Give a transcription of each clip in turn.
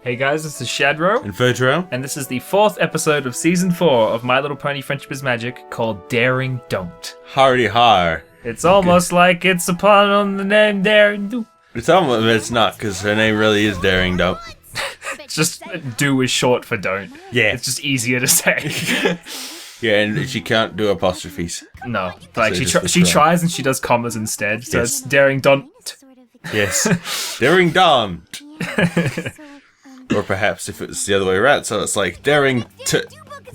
Hey guys, this is Shadrow and Fertro, and this is the 4th episode of Season 4 of My Little Pony Friendship is Magic called Daring Don't. Hardy har. It's almost like it's a pun on the name Daring Do. It's not, because her name really is Daring Don't. It's just do is short for don't. Yeah. It's just easier to say. Yeah, and she can't do apostrophes. No, like So she tries and she does commas instead, so Yes. it's Daring Don't. Yes. Daring Don't. Or perhaps if it's the other way around, so it's like Daring to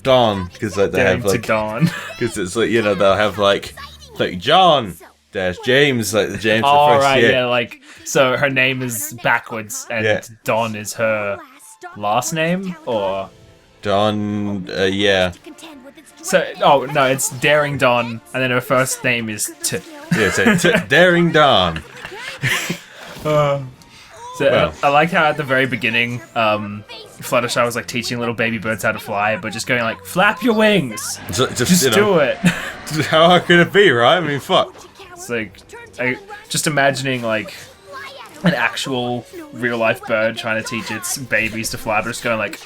Dawn, because like they Daring have like, to Dawn. because it's like, you know, they'll have like John dash James, like the James. Oh, the first, right, yeah, like, so her name is backwards, and Yeah. Dawn is her last name, or... Dawn, yeah. So, oh, no, it's Daring Dawn, and then her first name is T. Yeah, so Daring Dawn. So Well. I like how at the very beginning, Fluttershy was like teaching little baby birds how to fly, but just going like, flap your wings! Just you know, do it! How hard could it be, right? I mean, fuck. It's like, just imagining like an actual real life bird trying to teach its babies to fly, but just going like,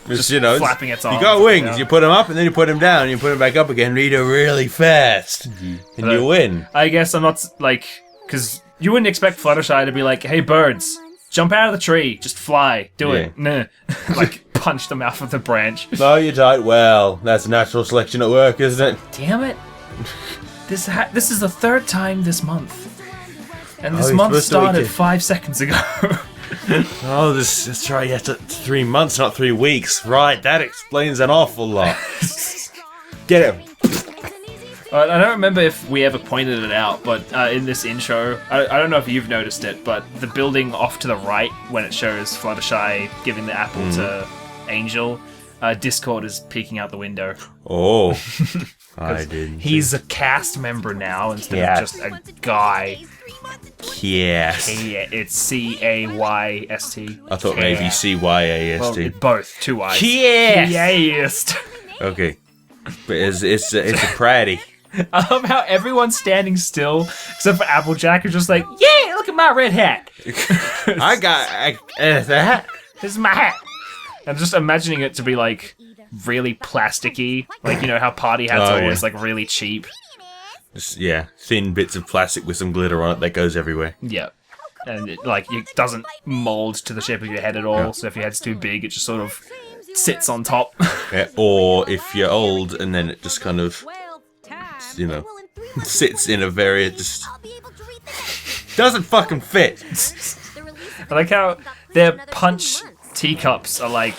Just, you know, flapping its arms. You got wings. You know? You put them up, and then you put them down, and you put them back up again. Read it really fast, and you win. I guess I'm not like, because you wouldn't expect Fluttershy to be like, hey birds, jump out of the tree, just fly, do it. Nah. Like, punch them off of the branch. No, you don't. Well, that's natural selection at work, isn't it? Damn it. This is the 3rd time this month. And this you're month supposed to wait started to- 5 seconds ago. Oh, that's right. Yeah, 3 months, not 3 weeks. Right, that explains an awful lot. Get him. I don't remember if we ever pointed it out, but in this intro, I don't know if you've noticed it, but the building off to the right, when it shows Fluttershy giving the apple to Angel, Discord is peeking out the window. Oh, I didn't. He's a cast member now instead of just a guy. Yes. It's C-A-Y-S-T. I thought maybe C-Y-A-S-T. Well, both, 2 I's. Yes. Yes. Okay, but it's a pratty. I love how everyone's standing still, except for Applejack, who's just like, yeah, look at my red hat. I got that. This is my hat. I'm just imagining it to be like really plasticky, like, you know how party hats are always like really cheap. Just, yeah, thin bits of plastic with some glitter on it that goes everywhere. Yeah. And it, like, it doesn't mold to the shape of your head at all, so if your head's too big, it just sort of sits on top. Yeah, or if you're old and then it just kind of, you know, sits in a very, just doesn't fucking fit. I like how their punch teacups are like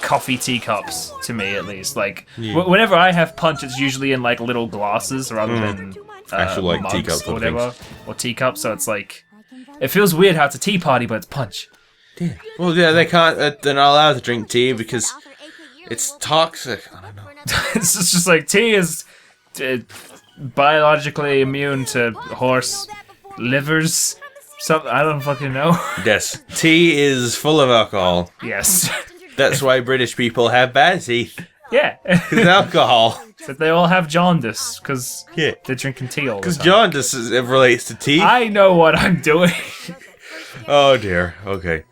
coffee teacups, to me at least. Like, whenever I have punch, it's usually in like little glasses rather than Actual, like, mugs teacups or and whatever, or teacups, so it's like, it feels weird how it's a tea party, but it's punch. Yeah. Well, yeah, they can't, they're not allowed to drink tea because it's toxic. I don't know. It's just like, tea is biologically immune to horse livers. Something, I don't fucking know. Yes, tea is full of alcohol. Yes. That's why British people have bad teeth. Yeah. Because alcohol. But they all have jaundice, because Yeah. they're drinking tea all the Because time. jaundice it relates to teeth. I know what I'm doing. Oh dear. Okay.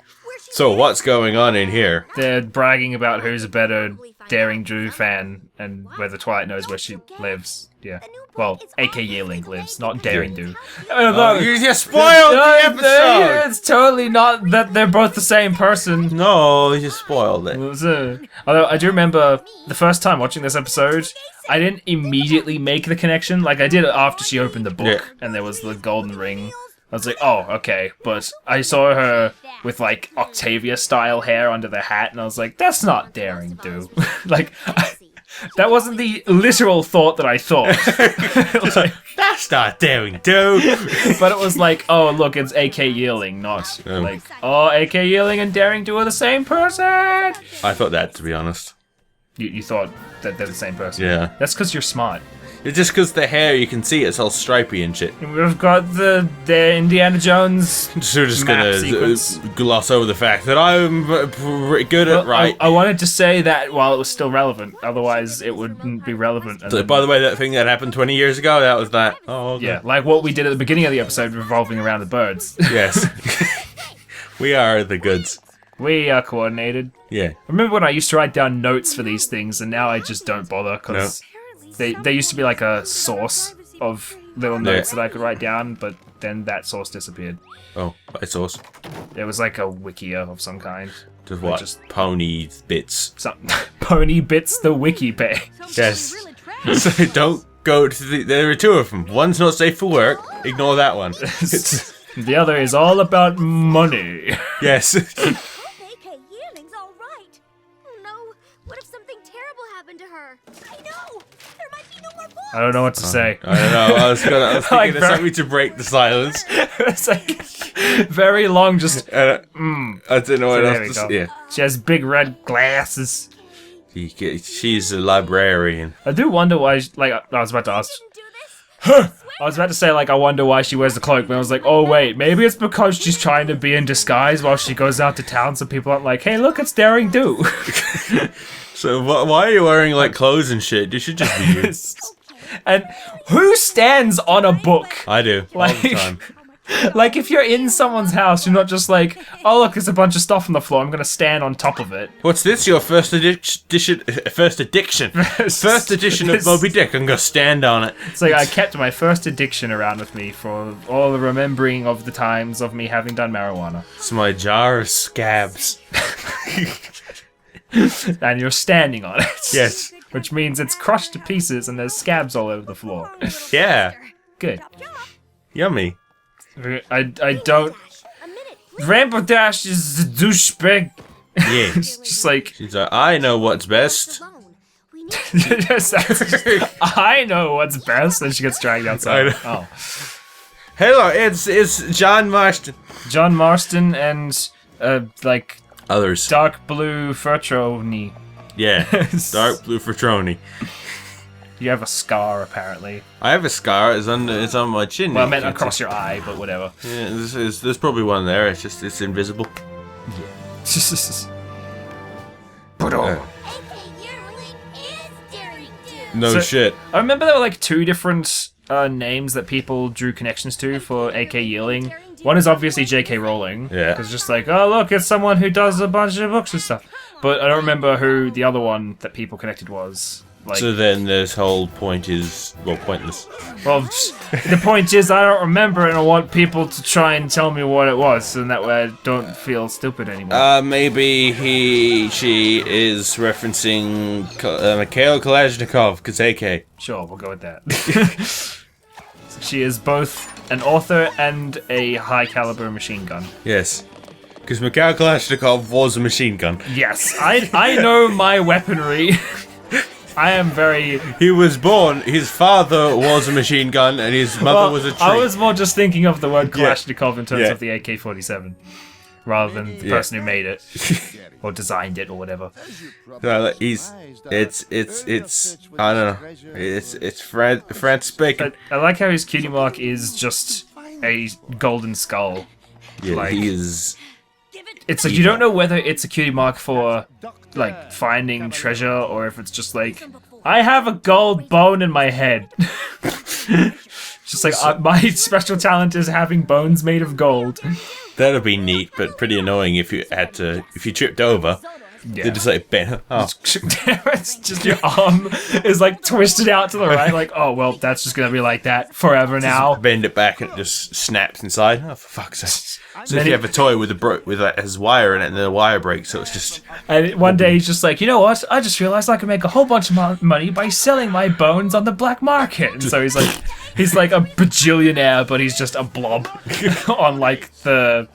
So what's going on in here? They're bragging about who's a better Daring Do fan and whether Twilight knows where she lives. Yeah. Well, A.K. Yearling lives, not Daring Do. Oh, you just spoiled the episode! It's totally not that they're both the same person. No, you just spoiled it. Although I do remember the first time watching this episode, I didn't immediately make the connection. Like, I did it after she opened the book and there was the golden ring. I was like, oh, okay. But I saw her with, like, Octavia-style hair under the hat, and I was like, that's not Daring Do. Like, that wasn't the literal thought that I thought. Like, That's not Daring Do. but it was like, oh, look, it's A.K. Yearling, not like, oh, A.K. Yearling and Daring Do are the same person. I thought that, to be honest. You thought that they're the same person? Yeah. That's because you're smart. It's just because the hair, you can see it's all stripy and shit. And we've got the Indiana Jones. So we're just map gonna sequence. gloss over the fact that I'm pretty good at right. I wanted to say that while it was still relevant, otherwise it wouldn't be relevant. And So, by the way, that thing that happened 20 years ago, that was that. Oh, okay. yeah, like what we did at the beginning of the episode revolving around the birds. Yes. We are the goods. We are coordinated. Yeah. Remember when I used to write down notes for these things, and now I just don't bother because they used to be like a source of little notes that I could write down, but then that source disappeared. Oh, it's awesome. It was like a wikia of some kind. Just what? Just pony bits. Pony bits the wiki page. Yes. So don't go to there are two of them. One's not safe for work. Ignore that one. The other is all about money. Yes. I don't know what to say. I don't know. I was thinking of something to break the silence. It's like very long. Just I don't know what else to say. Yeah. She has big red glasses. She's a librarian. I do wonder why. I was about to ask. I was about to say, I wonder why she wears the cloak, but I was like, oh wait, maybe it's because she's trying to be in disguise while she goes out to town, so people aren't like, hey, look, it's Daring Do. So why are you wearing clothes and shit? You should just be you. And who stands on a book? I do all the time. If you're in someone's house, you're not just like, oh look, there's a bunch of stuff on the floor, I'm gonna stand on top of it. What's this? Your first edition of Moby Dick. I'm gonna stand on it. It's like I kept my first addiction around with me for all the remembering of the times of me having done marijuana. It's my jar of scabs. And you're standing on it. Yes. Which means it's crushed to pieces and there's scabs all over the floor. Yeah. Good. Yummy. I don't... Rainbow Dash is a douchebag. Yeah. Just like... She's like, I know what's best. I know what's best. And she gets dragged outside. Oh. Hello, it's John Marston. John Marston and, others. Dark blue Fertro-ni. Yeah. Dark blue Fertroni. You have a scar, apparently. I have a scar. It's on my chin. Well, I meant across your eye, but whatever. Yeah, there's probably one there. It's invisible. Yeah. No shit. I remember there were two different names that people drew connections to for A.K. Yearling. One is obviously J.K. Rowling. Yeah. It's just oh look, it's someone who does a bunch of books and stuff. But I don't remember who the other one that people connected was. So then this whole point is, pointless. Well, the point is I don't remember it and I want people to try and tell me what it was, and that way I don't feel stupid anymore. Maybe she is referencing Mikhail Kalashnikov, because AK. Sure, we'll go with that. She is both an author and a high-caliber machine gun. Yes. Because Mikhail Kalashnikov was a machine gun. Yes, I know my weaponry. I am very... He was born, his father was a machine gun, and his mother was a tree. I was more just thinking of the word Kalashnikov in terms of the AK-47, rather than the person who made it, or designed it, or whatever. No, it's I don't know, it's Francis Bacon. I like how his cutie mark is just a golden skull. Yeah, he is... It's you don't know whether it's a cutie mark for finding treasure or if it's just I have a gold bone in my head. Just my special talent is having bones made of gold. That'd be neat, but pretty annoying if you tripped over. Yeah. They just bend. Oh. It's just your arm is twisted out to the right. Oh well, that's just gonna be like that forever now. Just bend it back and it just snaps inside. Oh, for fuck's sake! So if you have a toy with has wire in it and the wire breaks, so it's just. And one day he's just you know what? I just realized I can make a whole bunch of money by selling my bones on the black market. And so he's a bajillionaire, but he's just a blob on the.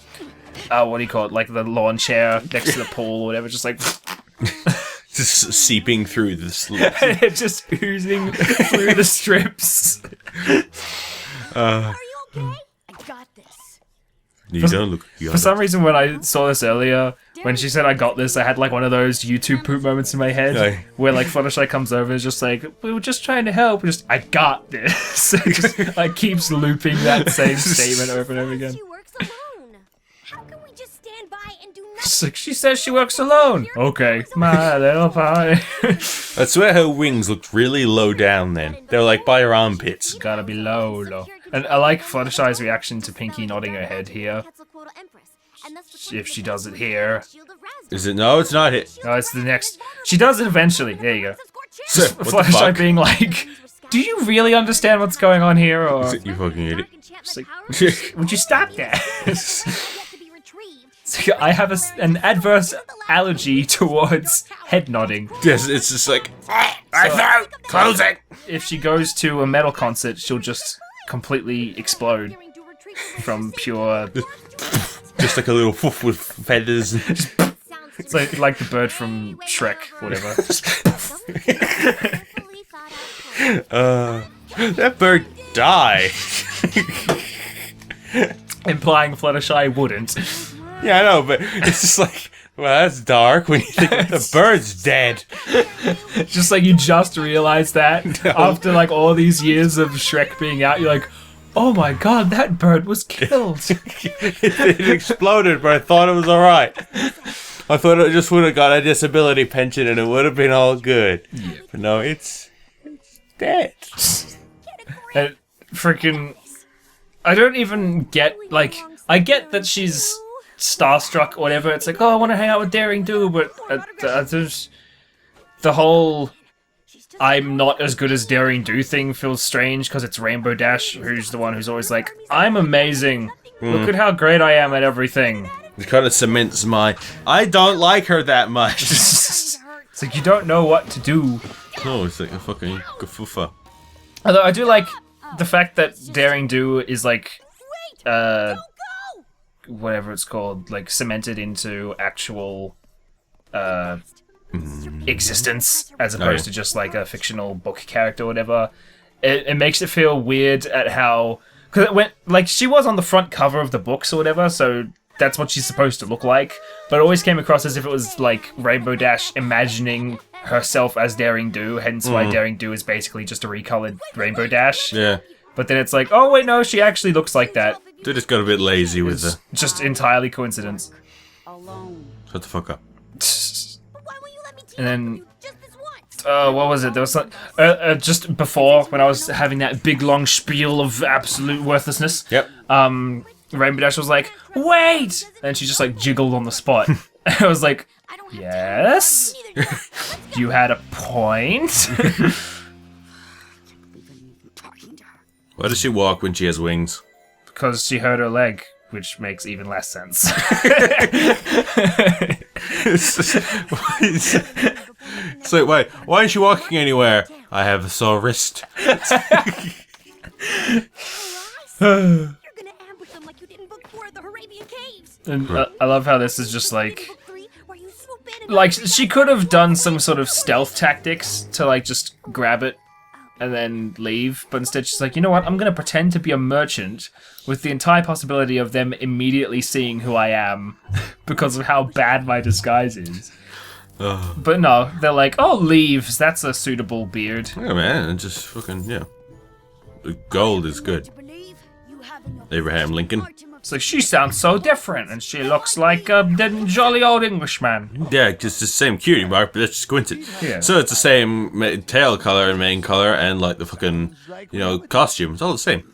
What do you call it? The lawn chair next to the pool or whatever, just just seeping through the slips. Just oozing through the strips. Are you okay? I got this. You don't look. For some reason, when I saw this earlier, when she said I got this, I had one of those YouTube poop moments in my head where Fluttershy comes over and is just we were just trying to help. Just I got this. It just keeps looping that same statement over and over again. She says she works alone. Okay, my little pie. I swear her wings looked really low down then. They were by her armpits. Gotta be low. And I like Fluttershy's reaction to Pinky nodding her head here. if she does it here. Is it? No, it's not it. No, it's the next. She does it eventually. There you go. So, what the Fluttershy fuck? being like, do you really understand what's going on here? Or You fucking idiot. just like, would you stop that? So I have an adverse allergy towards head nodding. Yes, it's just like, I found closing. If she goes to a metal concert, she'll just completely explode from pure. Just like a little poof with feathers. It's like the bird from Shrek, whatever. That bird die. Implying Fluttershy wouldn't. Yeah, I know, but it's just like, well, that's dark when you think the bird's dead. Just like you just realized that after like all these years of Shrek being out, you're like, oh my god, that bird was killed. It exploded, but I thought it was alright. I thought it just would have got a disability pension and it would have been all good. Yeah. But no, it's dead. And freaking, I don't even get, like, I get that she's starstruck or whatever. It's like, oh, I want to hang out with Daring Do, but there's the whole I'm not as good as Daring Do thing feels strange because it's Rainbow Dash, who's the one who's always like, I'm amazing. Look at how great I am at everything. It kind of cements my, I don't like her that much. It's like, you don't know what to do. No, it's like a fucking gafoofa. Although I do like the fact that Daring Do is like, whatever it's called, like cemented into actual existence as opposed to just like a fictional book character or whatever. It makes it feel weird at how, because it went like she was on the front cover of the books or whatever, so that's what she's supposed to look like, but it always came across as if it was like Rainbow Dash imagining herself as Daring Do, hence why Daring Do is basically just a recolored Rainbow Dash. Yeah. But then it's like, oh wait, no, she actually looks like that. They just got a bit lazy with the... Just entirely coincidence. Shut the fuck up. And then, what was it? There was some, just before, when I was having that big long spiel of absolute worthlessness. Yep. Rainbow Dash was like, wait! And she just like jiggled on the spot. I was like, yes? You had a point? Why does she walk when she has wings? Because she hurt her leg, which makes even less sense. It's like, wait, why aren't you walking anywhere? I have a sore wrist. And I love how this is just like she could have done some sort of stealth tactics to like just grab it and then leave, but instead she's like, you know what, I'm gonna pretend to be a merchant with the entire possibility of them immediately seeing who I am because of how bad my disguise is. But no, they're like, oh, leaves, that's a suitable beard. Yeah, man, just fucking, yeah. The gold is good. Abraham Lincoln. It's like, she sounds so different, and she looks like a jolly old Englishman. Yeah, just the same cutie mark, but that's just coincidence. Yeah. So it's the same tail color and main color, and like the fucking, costume. It's all the same.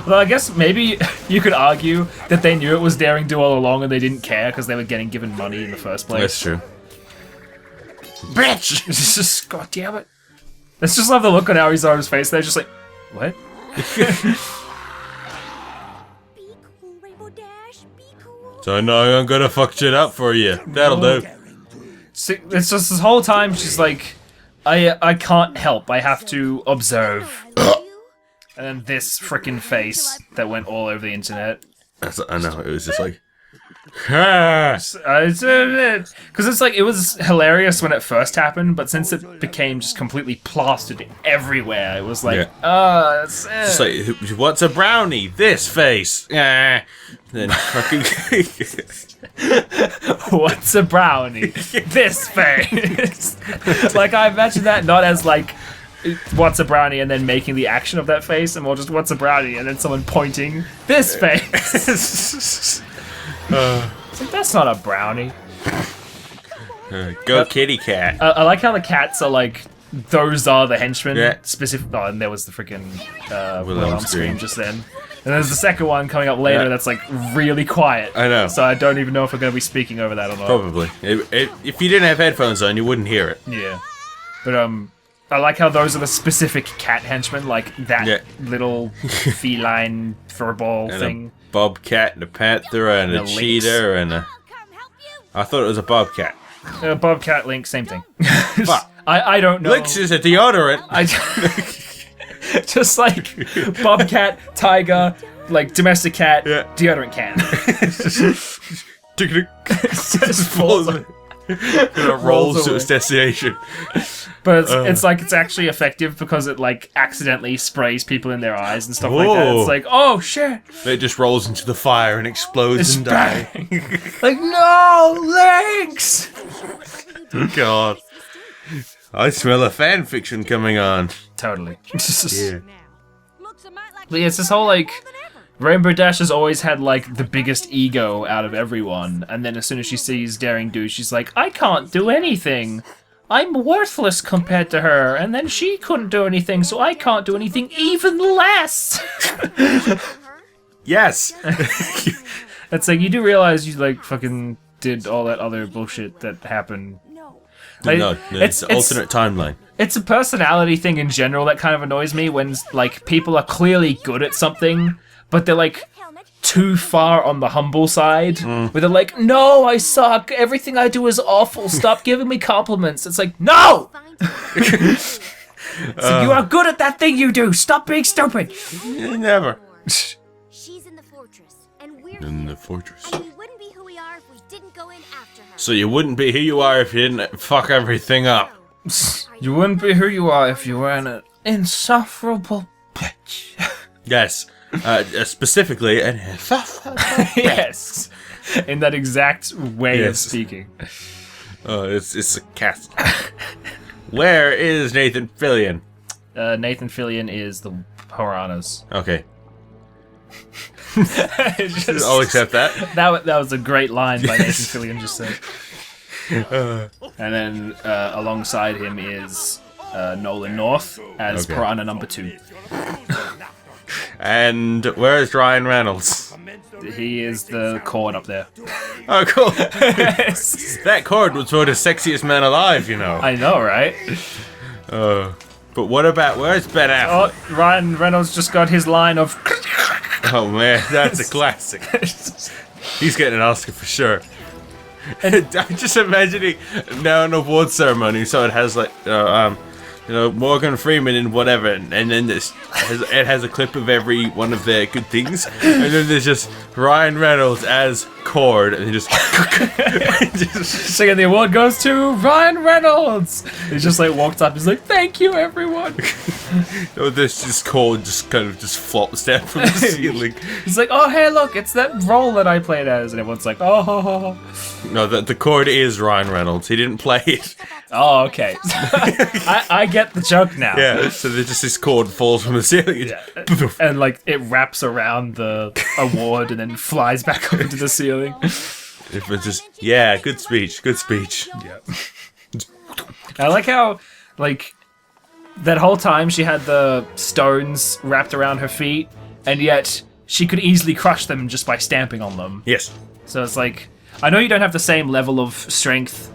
Well, I guess maybe you could argue that they knew it was Daring Do all along and they didn't care because they were getting given money in the first place. That's true. Bitch! It's just, god damn it. Let's just love the look on Arizona's face. They're just like, what? So now I'm gonna fuck shit up for you. That'll do. See, it's just this whole time she's like, I can't help. I have to observe. And then this frickin' face that went all over the internet. I know, it was just like... Because it's like, it was hilarious when it first happened, but since it became just completely plastered everywhere, it was like, that's it. Just like, what's a brownie? This face. Then fucking... What's a brownie? This face. Like, I imagine that not as like, what's a brownie, and then making the action of that face, and more just what's a brownie, and then someone pointing this face. It's like, that's not a brownie. Go kitty cat. I like how the cats are like, those are the henchmen. Yeah. Specific. Oh, and there was the freaking Wilhelm scream just then. And there's the second one coming up later that's like really quiet. I know. So I don't even know if we're going to be speaking over that or not. Probably. If you didn't have headphones on, you wouldn't hear it. Yeah. But I like how those are the specific cat henchmen, like that little feline furball And thing. a bobcat and a panther and a lynx. cheetah and a... I thought it was a bobcat. Bobcat, lynx, same thing. Fuck. I don't know. Lynx is a deodorant. Just like bobcat, tiger, like domestic cat, deodorant can. Just falls. It rolls to its destination. But it's like it's actually effective because it like accidentally sprays people in their eyes and stuff like that. It's like, oh shit! It just rolls into the fire and explodes and dies. Like, no, Lynx! God. I smell a fan fiction coming on. Totally. Yeah. But yeah, it's this whole like Rainbow Dash has always had like the biggest ego out of everyone, and then as soon as she sees Daring Do, she's like, I can't do anything. I'm worthless compared to her, and then she couldn't do anything, so I can't do anything even less. Yes. It's like you do realize you like fucking did all that other bullshit that happened. Like, no, it's an alternate timeline. It's a personality thing in general that kind of annoys me when like people are clearly good at something, but they're like too far on the humble side, where they're like, no, I suck, everything I do is awful, stop giving me compliments. It's like, no! So you are good at that thing you do, stop being stupid! Never. She's in the fortress, and we're In the fortress. and we wouldn't be who we are if we didn't go in after her. So you wouldn't be who you are if you didn't fuck everything up. You wouldn't be who you are if you were an insufferable bitch. Yes. Specifically, an Yes! In that exact way of Yes. speaking. It's a cast. Where is Nathan Fillion? Nathan Fillion is the Piranhas. Okay. Just- I'll accept that. that was a great line by Nathan Fillion just said. And then alongside him is Nolan North as Okay. Piranha number 2. And where's Ryan Reynolds? He is the cord up there. Oh, cool. That cord was voted sexiest man alive, you know. I know, right? But what about, where's Ben Affleck? Oh, Ryan Reynolds just got his line of. Oh man, that's a classic. He's getting an Oscar for sure. I'm just imagining now an award ceremony, so it has like, Morgan Freeman and whatever, and then it has a clip of every one of their good things, and then there's just Ryan Reynolds as Cord, and just So the award goes to Ryan Reynolds. He just like walks up. He's like, "Thank you, everyone." this Cord just kind of just flops down from the ceiling. He's like, "Oh, hey, look, it's that role that I played as," and everyone's like, "Oh." No, the Cord is Ryan Reynolds. He didn't play it. Oh, okay. I get the joke now. Yeah, so there's just this cord falls from the ceiling. And like it wraps around the award and then flies back up into the ceiling. If it's just, yeah, good speech, good speech. Yeah. I like how like that whole time she had the stones wrapped around her feet, and yet she could easily crush them just by stamping on them. Yes. So it's like, I know you don't have the same level of strength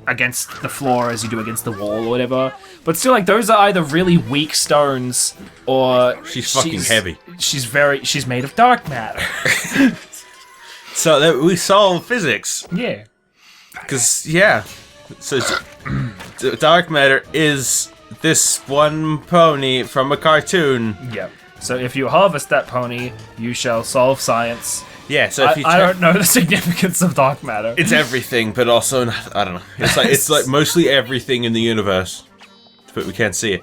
against the floor as you do against the wall or whatever, but still, like, those are either really weak stones or She's fucking heavy. She's made of dark matter. So that we solve physics. Yeah. Because, yeah. So dark matter is this one pony from a cartoon. Yep. So if you harvest that pony, you shall solve science. Yeah, so if you I don't know the significance of dark matter. it's everything, but also, I don't know. It's like mostly everything in the universe, but we can't see it.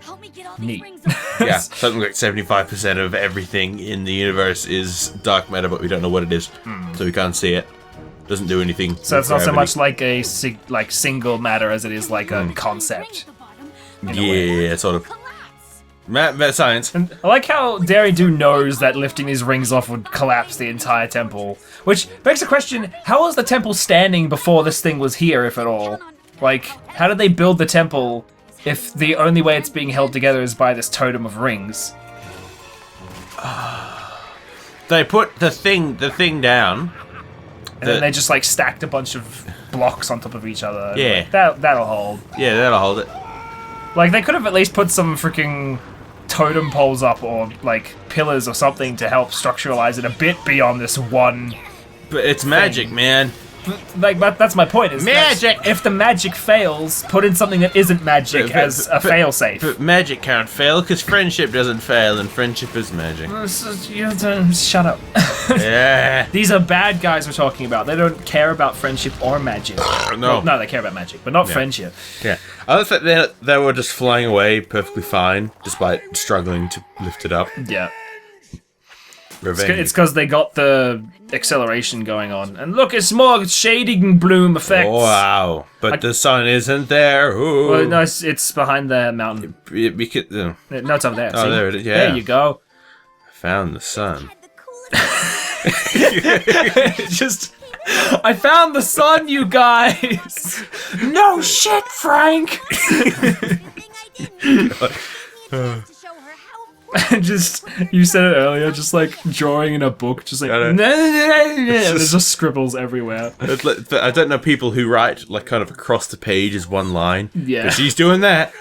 Help me get all Neat. these rings off. Yeah, something like 75% of everything in the universe is dark matter, but we don't know what it is, so we can't see it. Doesn't do anything. So it's not so gravity. much like a single matter as it is like a concept. Yeah, sort of. Science. And I like how Daring Do knows that lifting these rings off would collapse the entire temple. Which begs the question, how was the temple standing before this thing was here, if at all? Like, how did they build the temple if the only way it's being held together is by this totem of rings? They put the thing down. And then they just like stacked a bunch of blocks on top of each other. Yeah. Like, that'll hold. Yeah, that'll hold it. Like, they could have at least put some freaking totem poles up or like pillars or something to help structuralize it a bit beyond this one. But it's magic, man. Like, but that's my point. Is Magic! If the magic fails, put in something that isn't magic as a failsafe. But magic can't fail because friendship doesn't fail, and friendship is magic. You have to shut up. Yeah. These are bad guys we're talking about. They don't care about friendship or magic. No. No, they care about magic, but not friendship. Yeah. I thought they were just flying away perfectly fine, despite struggling to lift it up. Yeah. Revenge. It's because they got the acceleration going on. And look, it's more shading bloom effects. Wow. But the sun isn't there. Ooh. Well, no, it's behind the mountain. We could, No, it's over there. Oh, see? there it is, yeah. There you go. Found the sun. Just... I found the sun, you guys! No shit, Frank! Just, you said it earlier, just like drawing in a book, just like, there's just scribbles everywhere. I don't know people who write like kind of across the page as one line. Yeah. But she's doing that.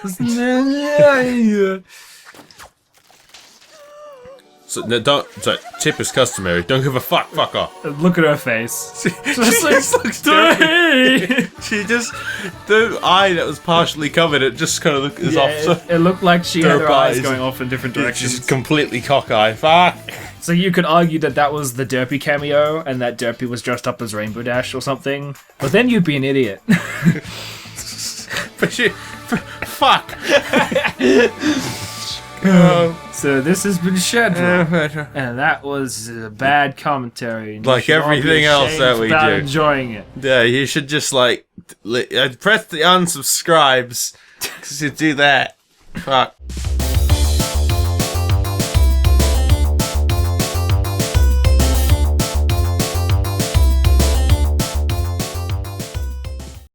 So, no, don't. So, tip is customary. Don't give a fuck. Fuck off. Look at her face. She just looks dirty. She just, the eye that was partially covered, it just kind of is off. So It looked like she had her Derp eyes eyes. going off in different directions. she's completely cockeyed. Fuck. So you could argue that was the Derpy cameo, and that Derpy was dressed up as Rainbow Dash or something. But then you'd be an idiot. But she, fuck. So this has been Shadrow, and that was bad commentary. And you Like should all be everything else ashamed that we about do. enjoying it. Yeah, you should just like press the unsubscribes because you do that. Fuck.